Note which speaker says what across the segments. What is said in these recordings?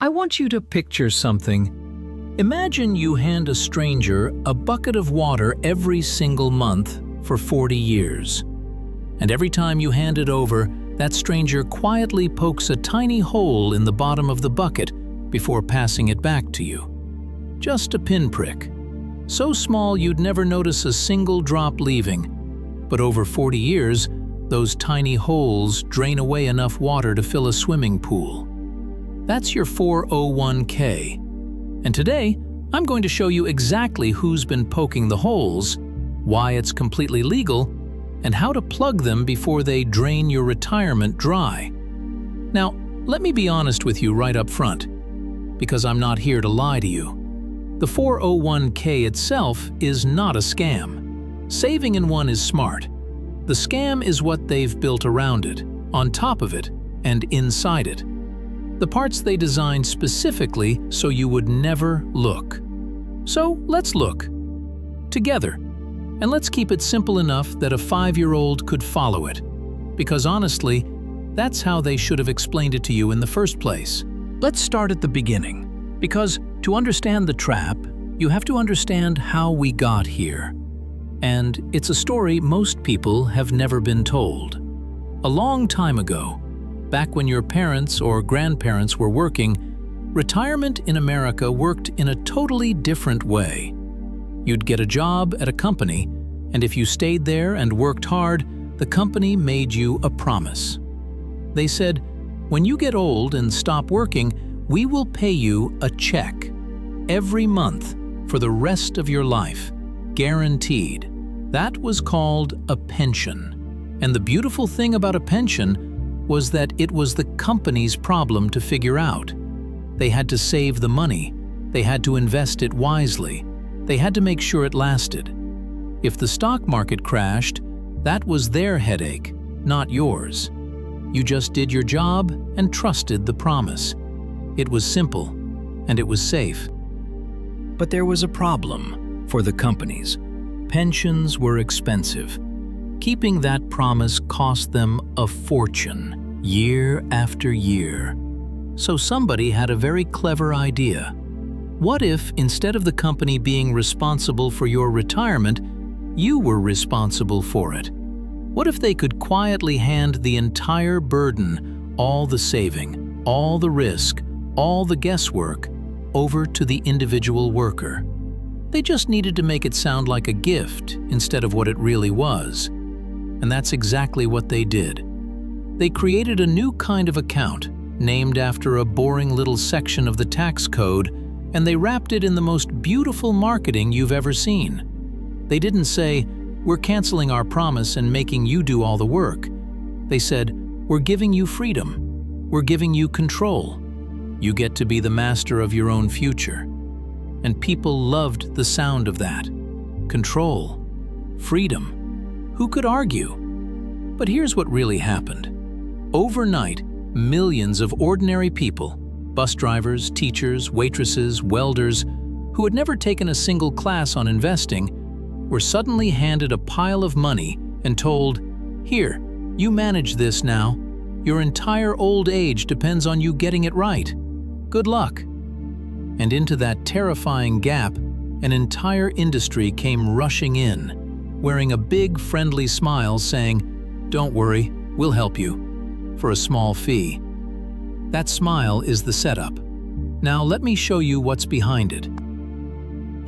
Speaker 1: I want you to picture something. Imagine you hand a stranger a bucket of water every single month for 40 years. And every time you hand it over, that stranger quietly pokes a tiny hole in the bottom of the bucket before passing it back to you. Just a pinprick. So small you'd never notice a single drop leaving. But over 40 years, those tiny holes drain away enough water to fill a swimming pool. That's your 401k. And today, I'm going to show you exactly who's been poking the holes, why it's completely legal, and how to plug them before they drain your retirement dry. Now, let me be honest with you right up front, because I'm not here to lie to you. The 401k itself is not a scam. Saving in one is smart. The scam is what they've built around it, on top of it, and inside it. The parts they designed specifically so you would never look. So let's look together. And let's keep it simple enough that a 5-year-old could follow it. Because honestly, that's how they should have explained it to you in the first place. Let's start at the beginning. Because to understand the trap, you have to understand how we got here. And it's a story most people have never been told. A long time ago, back when your parents or grandparents were working, retirement in America worked in a totally different way. You'd get a job at a company, and if you stayed there and worked hard, the company made you a promise. They said, when you get old and stop working, we will pay you a check every month for the rest of your life, guaranteed. That was called a pension. And the beautiful thing about a pension was that it was the company's problem to figure out. They had to save the money. They had to invest it wisely. They had to make sure it lasted. If the stock market crashed, that was their headache, not yours. You just did your job and trusted the promise. It was simple, and it was safe. But there was a problem for the companies. Pensions were expensive. Keeping that promise cost them a fortune, year after year. So somebody had a very clever idea. What if, instead of the company being responsible for your retirement, you were responsible for it? What if they could quietly hand the entire burden, all the saving, all the risk, all the guesswork, over to the individual worker? They just needed to make it sound like a gift instead of what it really was. And that's exactly what they did. They created a new kind of account, named after a boring little section of the tax code, and they wrapped it in the most beautiful marketing you've ever seen. They didn't say, we're canceling our promise and making you do all the work. They said, we're giving you freedom. We're giving you control. You get to be the master of your own future. And people loved the sound of that. Control. Freedom. Who could argue? But here's what really happened. Overnight, millions of ordinary people, bus drivers, teachers, waitresses, welders, who had never taken a single class on investing, were suddenly handed a pile of money and told, here, you manage this now. Your entire old age depends on you getting it right. Good luck. And into that terrifying gap, an entire industry came rushing in, wearing a big friendly smile saying, don't worry, we'll help you, for a small fee. That smile is the setup. Now let me show you what's behind it.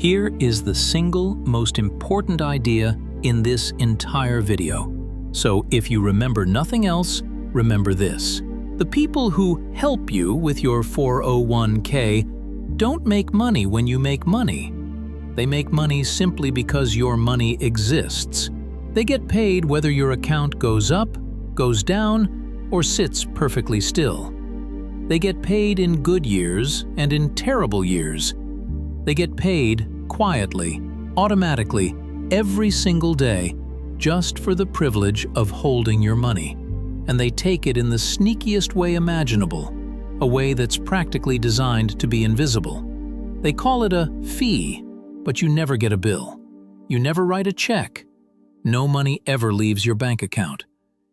Speaker 1: Here is the single most important idea in this entire video. So if you remember nothing else, remember this. The people who help you with your 401k don't make money when you make money. They make money simply because your money exists. They get paid whether your account goes up, goes down, or sits perfectly still. They get paid in good years and in terrible years. They get paid quietly, automatically, every single day, just for the privilege of holding your money. And they take it in the sneakiest way imaginable, a way that's practically designed to be invisible. They call it a fee. But you never get a bill. You never write a check. No money ever leaves your bank account.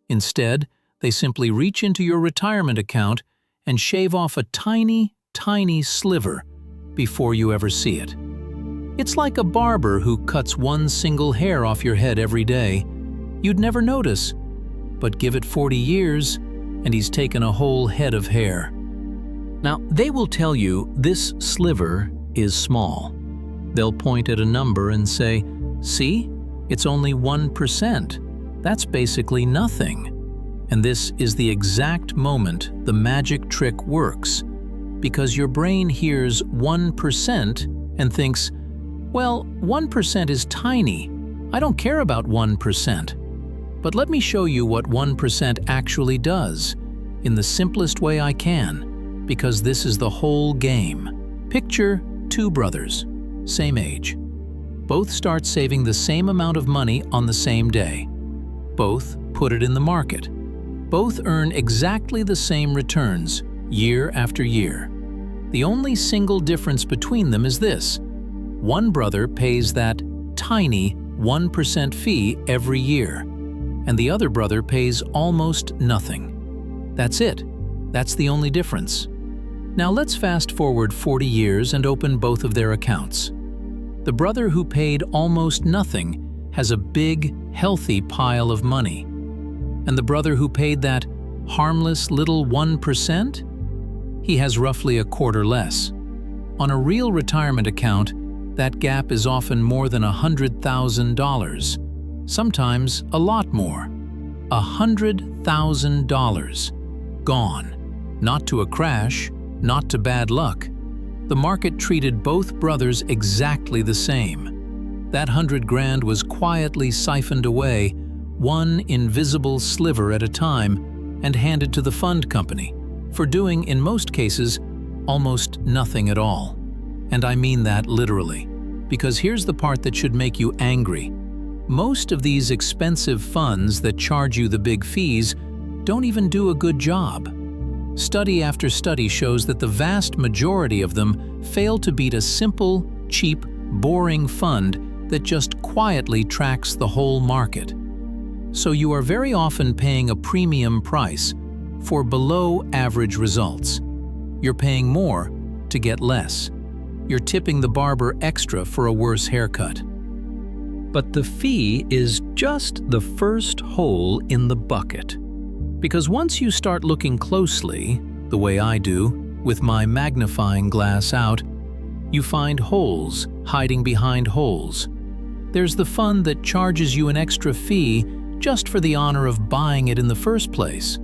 Speaker 1: Instead, they simply reach into your retirement account and shave off a tiny, tiny sliver before you ever see it. It's like a barber who cuts one single hair off your head every day. You'd never notice, but give it 40 years and he's taken a whole head of hair. Now, they will tell you this sliver is small. They'll point at a number and say, "See, it's only 1%. That's basically nothing." And this is the exact moment the magic trick works, because your brain hears 1% and thinks, well, 1% is tiny. I don't care about 1%. But let me show you what 1% actually does, in the simplest way I can, because this is the whole game. Picture two brothers, same age. Both start saving the same amount of money on the same day. Both put it in the market. Both earn exactly the same returns, year after year. The only single difference between them is this: one brother pays that tiny 1% fee every year, and the other brother pays almost nothing. That's it. That's the only difference. Now let's fast forward 40 years and open both of their accounts. The brother who paid almost nothing has a big, healthy pile of money. And the brother who paid that harmless little 1%? He has roughly a quarter less. On a real retirement account, that gap is often more than $100,000, sometimes a lot more. $100,000 gone, not to a crash, not to bad luck. The market treated both brothers exactly the same. That 100 grand was quietly siphoned away, one invisible sliver at a time, and handed to the fund company for doing, in most cases, almost nothing at all. And I mean that literally, because here's the part that should make you angry. Most of these expensive funds that charge you the big fees don't even do a good job. Study after study shows that the vast majority of them fail to beat a simple, cheap, boring fund that just quietly tracks the whole market. So you are very often paying a premium price for below-average results. You're paying more to get less. You're tipping the barber extra for a worse haircut. But the fee is just the first hole in the bucket. Because once you start looking closely, the way I do, with my magnifying glass out, you find holes hiding behind holes. There's the fund that charges you an extra fee just for the honor of buying it in the first place.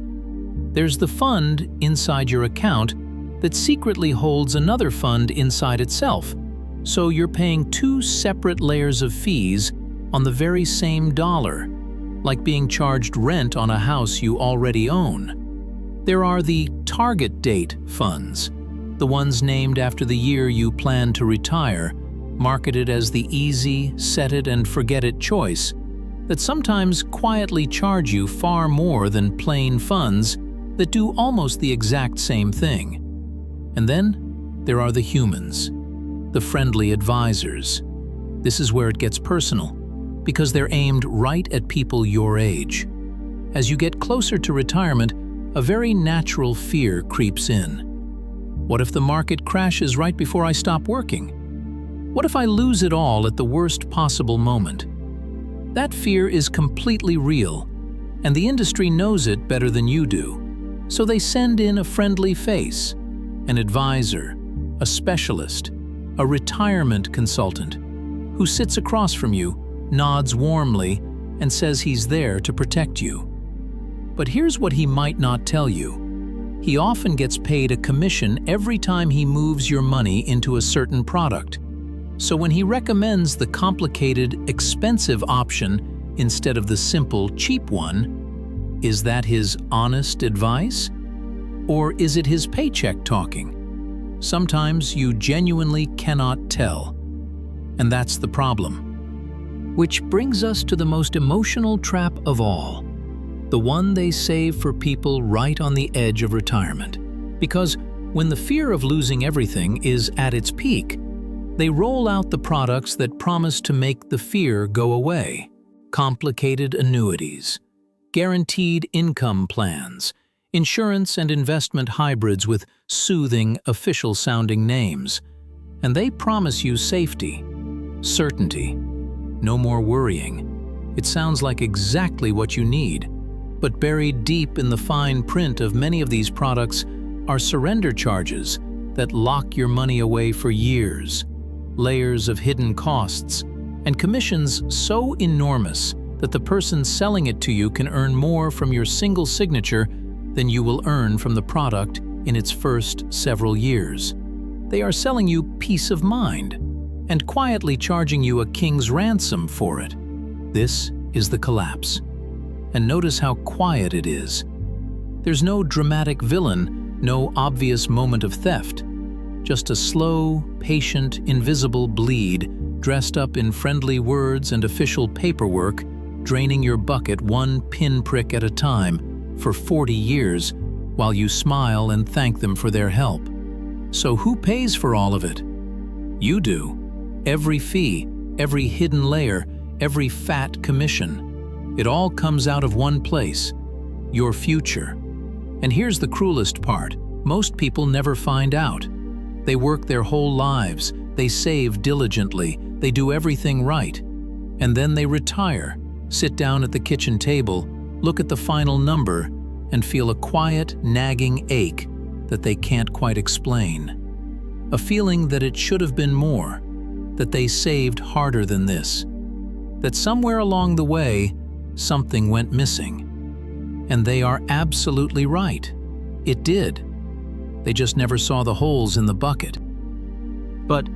Speaker 1: There's the fund inside your account that secretly holds another fund inside itself, so you're paying two separate layers of fees on the very same dollar, like being charged rent on a house you already own. There are the target date funds, the ones named after the year you plan to retire, marketed as the easy, set it and forget it choice, that sometimes quietly charge you far more than plain funds that do almost the exact same thing. And then there are the humans, the friendly advisors. This is where it gets personal, because they're aimed right at people your age. As you get closer to retirement, a very natural fear creeps in. What if the market crashes right before I stop working? What if I lose it all at the worst possible moment? That fear is completely real, and the industry knows it better than you do. So they send in a friendly face, an advisor, a specialist, a retirement consultant, who sits across from you, nods warmly, and says he's there to protect you. But here's what he might not tell you. He often gets paid a commission every time he moves your money into a certain product. So when he recommends the complicated, expensive option instead of the simple, cheap one, is that his honest advice? Or is it his paycheck talking? Sometimes you genuinely cannot tell. And that's the problem. Which brings us to the most emotional trap of all, the one they save for people right on the edge of retirement. Because when the fear of losing everything is at its peak, they roll out the products that promise to make the fear go away. Complicated annuities, guaranteed income plans, insurance and investment hybrids with soothing, official-sounding names. And they promise you safety, certainty, no more worrying. It sounds like exactly what you need. But buried deep in the fine print of many of these products are surrender charges that lock your money away for years, layers of hidden costs, and commissions so enormous that the person selling it to you can earn more from your single signature than you will earn from the product in its first several years. They are selling you peace of mind and quietly charging you a king's ransom for it. This is the collapse. And notice how quiet it is. There's no dramatic villain, no obvious moment of theft. Just a slow, patient, invisible bleed dressed up in friendly words and official paperwork, draining your bucket one pinprick at a time for 40 years while you smile and thank them for their help. So who pays for all of it? You do. Every fee, every hidden layer, every fat commission. It all comes out of one place, your future. And here's the cruelest part. Most people never find out. They work their whole lives, they save diligently, they do everything right. And then they retire, sit down at the kitchen table, look at the final number, and feel a quiet, nagging ache that they can't quite explain. A feeling that it should have been more, that they saved harder than this, that somewhere along the way, something went missing. And they are absolutely right. It did. They just never saw the holes in the bucket. But,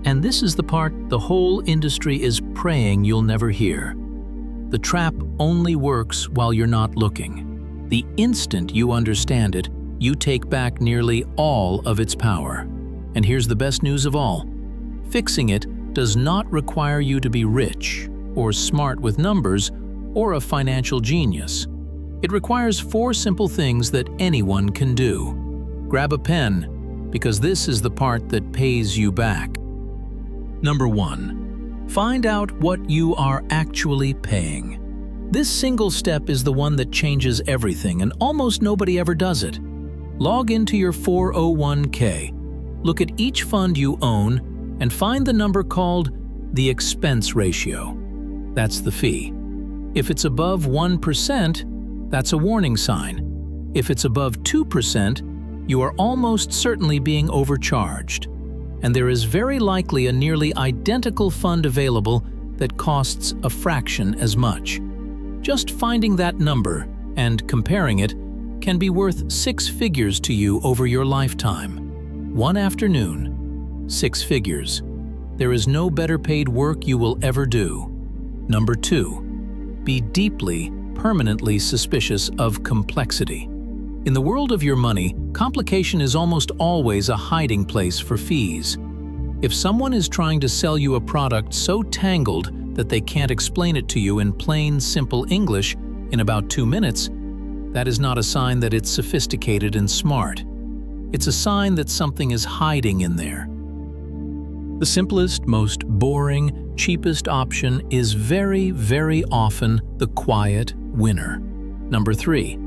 Speaker 1: and this is the part the whole industry is praying you'll never hear, the trap only works while you're not looking. The instant you understand it, you take back nearly all of its power. And here's the best news of all. Fixing it does not require you to be rich, or smart with numbers, or a financial genius. It requires 4 simple things that anyone can do. Grab a pen, because this is the part that pays you back. Number 1. Find out what you are actually paying. This single step is the one that changes everything, and almost nobody ever does it. Log into your 401k, look at each fund you own, and find the number called the expense ratio. That's the fee. If it's above 1%, that's a warning sign. If it's above 2%, you are almost certainly being overcharged. And there is very likely a nearly identical fund available that costs a fraction as much. Just finding that number and comparing it can be worth 6 figures to you over your lifetime. One afternoon, 6 figures. There is no better paid work you will ever do. Number 2. Be deeply, permanently suspicious of complexity. In the world of your money, complication is almost always a hiding place for fees. If someone is trying to sell you a product so tangled that they can't explain it to you in plain, simple English in about 2 minutes, that is not a sign that it's sophisticated and smart. It's a sign that something is hiding in there. The simplest, most boring, cheapest option is very, very often the quiet winner. Number 3.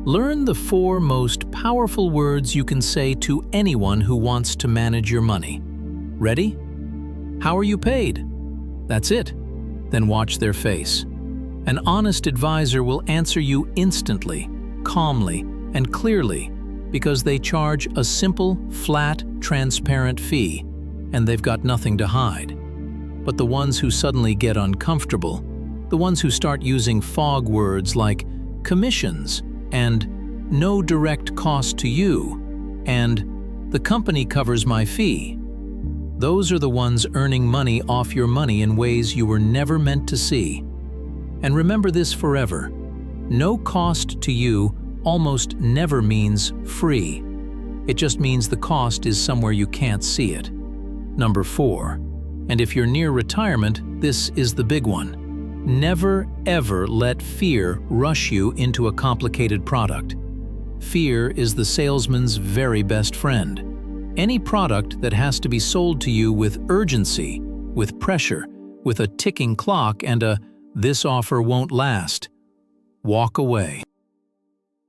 Speaker 1: Learn the 4 most powerful words you can say to anyone who wants to manage your money. Ready? How are you paid? That's it. Then watch their face. An honest advisor will answer you instantly, calmly, and clearly because they charge a simple, flat, transparent fee, and they've got nothing to hide. But the ones who suddenly get uncomfortable, the ones who start using fog words like commissions and no direct cost to you and the company covers my fee, those are the ones earning money off your money in ways you were never meant to see. And remember this forever. No cost to you almost never means free. It just means the cost is somewhere you can't see it. Number 4. And if you're near retirement, this is the big one. Never ever let fear rush you into a complicated product. Fear is the salesman's very best friend. Any product that has to be sold to you with urgency, with pressure, with a ticking clock and a "this offer won't last," walk away.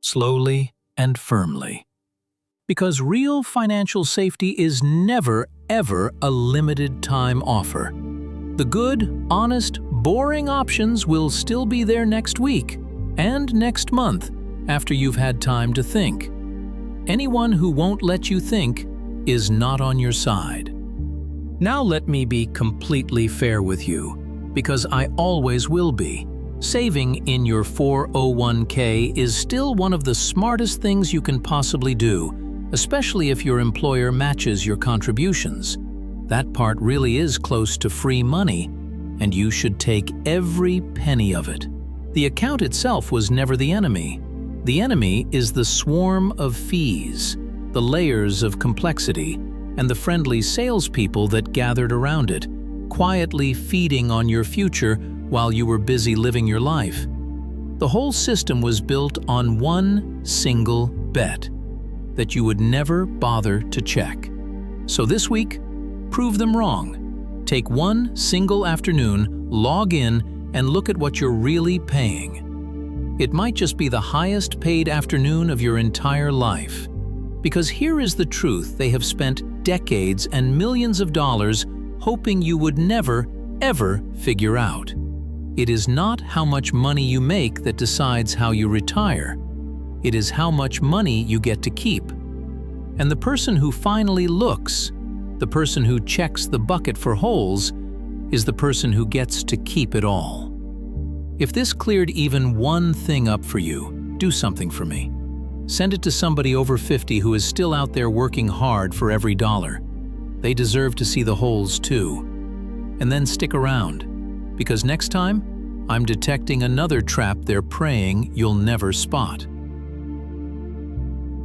Speaker 1: slowly and firmly. Because real financial safety is never, ever a limited time offer. The good, honest, boring options will still be there next week and next month after you've had time to think. Anyone who won't let you think is not on your side. Now let me be completely fair with you, because I always will be. Saving in your 401k is still one of the smartest things you can possibly do, especially if your employer matches your contributions. That part really is close to free money, and you should take every penny of it. The account itself was never the enemy. The enemy is the swarm of fees, the layers of complexity, and the friendly salespeople that gathered around it, quietly feeding on your future while you were busy living your life. The whole system was built on one single bet, that you would never bother to check. So this week, prove them wrong. Take one single afternoon, log in, and look at what you're really paying. It might just be the highest paid afternoon of your entire life. Because here is the truth they have spent decades and millions of dollars hoping you would never, ever figure out. It is not how much money you make that decides how you retire. It is how much money you get to keep. And the person who finally looks, the person who checks the bucket for holes, is the person who gets to keep it all. If this cleared even one thing up for you, do something for me. Send it to somebody over 50 who is still out there working hard for every dollar. They deserve to see the holes too. And then stick around, because next time, I'm detecting another trap they're praying you'll never spot.